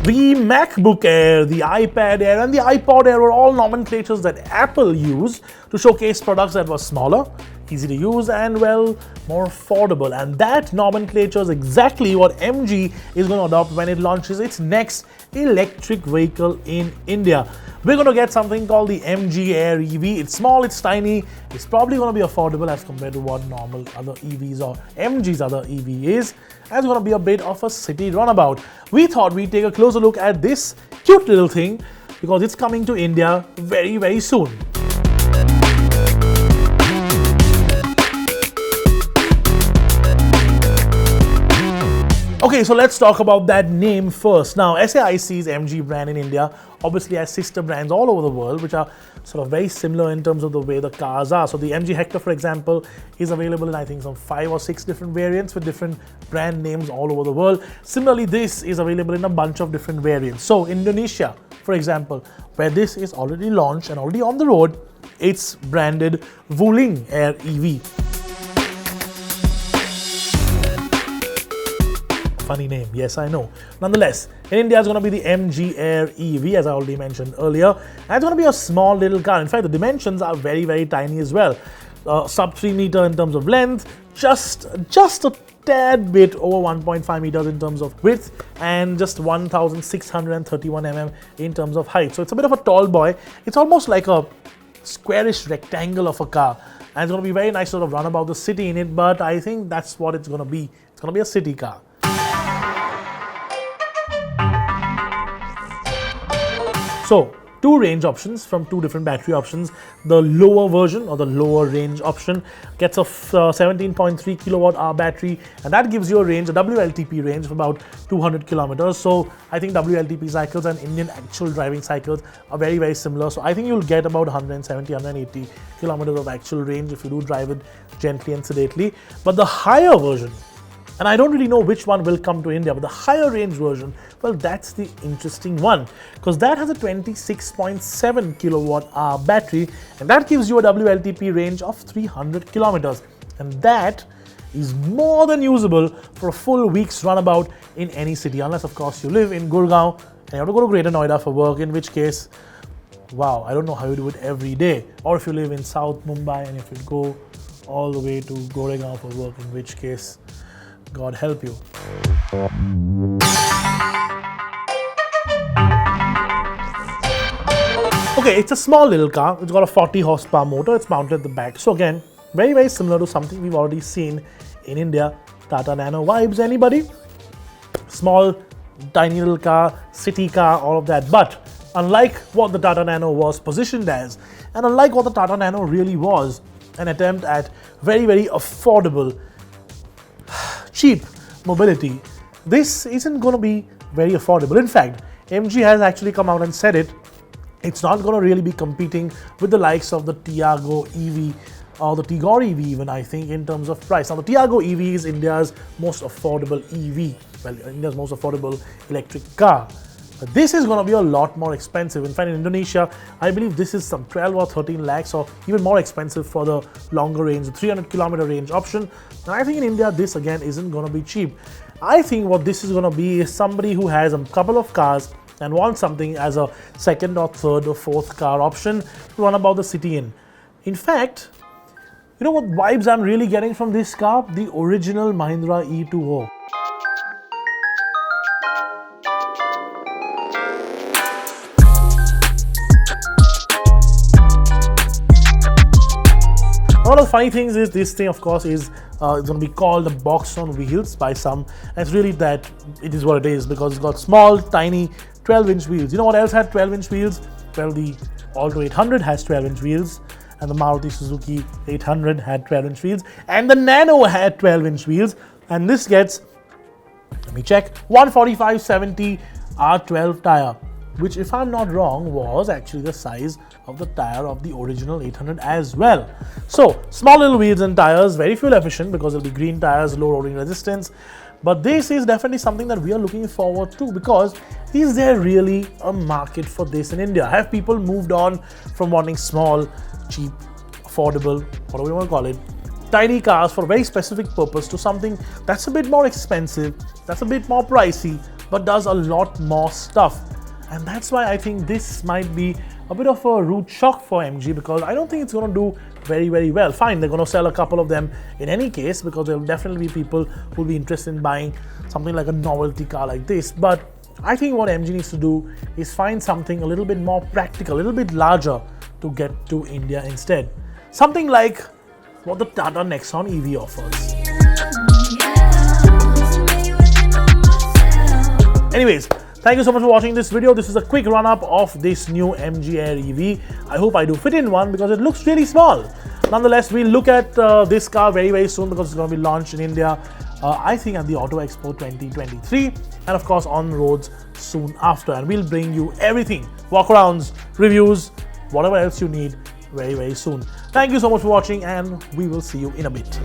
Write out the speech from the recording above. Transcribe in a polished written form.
The MacBook Air, the iPad Air, and the iPod Air were all nomenclatures that Apple used to showcase products that were smaller, easy to use, and well, more affordable. And that nomenclature is exactly what MG is going to adopt when it launches its next electric vehicle in India. We're going to get something called the MG Air EV. It's small, it's tiny, it's probably going to be affordable as compared to what normal other EVs or MG's other EV is. And it's going to be a bit of a city runabout. We thought we'd take a closer look at this cute little thing because it's coming to India very, very soon. Okay, so let's talk about that name first. Now, SAIC's MG brand in India obviously has sister brands all over the world, which are sort of very similar in terms of the way the cars are. So the MG Hector, for example, is available in I think some 5 or 6 different variants with different brand names all over the world. Similarly, this is available in a bunch of different variants. So Indonesia, for example, where this is already launched and already on the road, it's branded Wuling Air EV. Funny name, yes, I know. Nonetheless, in India, it's going to be the MG Air EV, as I already mentioned earlier. And it's going to be a small little car. In fact, the dimensions are very, very tiny as well. Sub 3 meter in terms of length, just a tad bit over 1.5 meters in terms of width, and just 1,631 mm in terms of height. So it's a bit of a tall boy. It's almost like a squarish rectangle of a car. And it's going to be very nice to sort of run about the city in it, but I think that's what it's going to be. It's going to be a city car. So, 2 range options from 2 different battery options. The lower version or the lower range option gets a 17.3 kilowatt hour battery, and that gives you a range, a WLTP range of about 200 kilometers. So I think WLTP cycles and Indian actual driving cycles are very, very similar. So I think you'll get about 170, 180 kilometers of actual range if you do drive it gently and sedately. But the higher version, and I don't really know which one will come to India, but the higher range version, well, that's the interesting one because that has a 26.7 kilowatt hour battery, and that gives you a WLTP range of 300 kilometers. And that is more than usable for a full week's runabout in any city, unless of course you live in Gurgaon and you have to go to Greater Noida for work, in which case, wow, I don't know how you do it every day. Or if you live in South Mumbai and if you go all the way to Goregaon for work, in which case, God help you. Okay, it's a small little car. It's got a 40 horsepower motor. It's mounted at the back. So again, very, very similar to something we've already seen in India. Tata Nano vibes, anybody? Small, tiny little car, city car, all of that. But unlike what the Tata Nano was positioned as, and unlike what the Tata Nano really was, an attempt at very, very affordable, cheap mobility, this isn't going to be very affordable. In fact, MG has actually come out and said it. It's not going to really be competing with the likes of the Tiago EV or the Tigor EV even, I think, in terms of price. Now, the Tiago EV is India's most affordable EV, well, India's most affordable electric car. But this is going to be a lot more expensive. In fact, in Indonesia, I believe this is some 12 or 13 lakhs or even more expensive for the longer range, the 300 kilometer range option. And I think in India, this again isn't going to be cheap. I think what this is going to be is somebody who has a couple of cars and wants something as a second or third or fourth car option to run about the city in. In fact, you know what vibes I'm really getting from this car? The original Mahindra E20. One of the funny things is this thing, of course, is it's going to be called a box on wheels by some. And it's really that it is what it is because it's got small, tiny 12-inch wheels. You know what else had 12-inch wheels? Well, the Alto 800 has 12-inch wheels, and the Maruti Suzuki 800 had 12-inch wheels, and the Nano had 12-inch wheels. And this gets, let me check, 145/70 R12 tire, which, if I'm not wrong, was actually the size of the tire of the original 800 as well. So, small little wheels and tires, very fuel efficient because it'll be green tires, low rolling resistance. But this is definitely something that we are looking forward to because is there really a market for this in India? Have people moved on from wanting small, cheap, affordable, whatever you want to call it, tiny cars for a very specific purpose to something that's a bit more expensive, that's a bit more pricey, but does a lot more stuff. And that's why I think this might be a bit of a rude shock for MG, because I don't think it's going to do very, very well. Fine, they're going to sell a couple of them in any case, because there will definitely be people who will be interested in buying something like a novelty car like this. But I think what MG needs to do is find something a little bit more practical, a little bit larger to get to India instead. Something like what the Tata Nexon EV offers. Anyways, thank you so much for watching this video. This is a quick run-up of this new MG Air EV. I hope I do fit in one because it looks really small. Nonetheless, we'll look at this car very, very soon because it's going to be launched in India, I think at the Auto Expo 2023, and of course on roads soon after. And we'll bring you everything, walkarounds, reviews, whatever else you need very, very soon. Thank you so much for watching, and we will see you in a bit.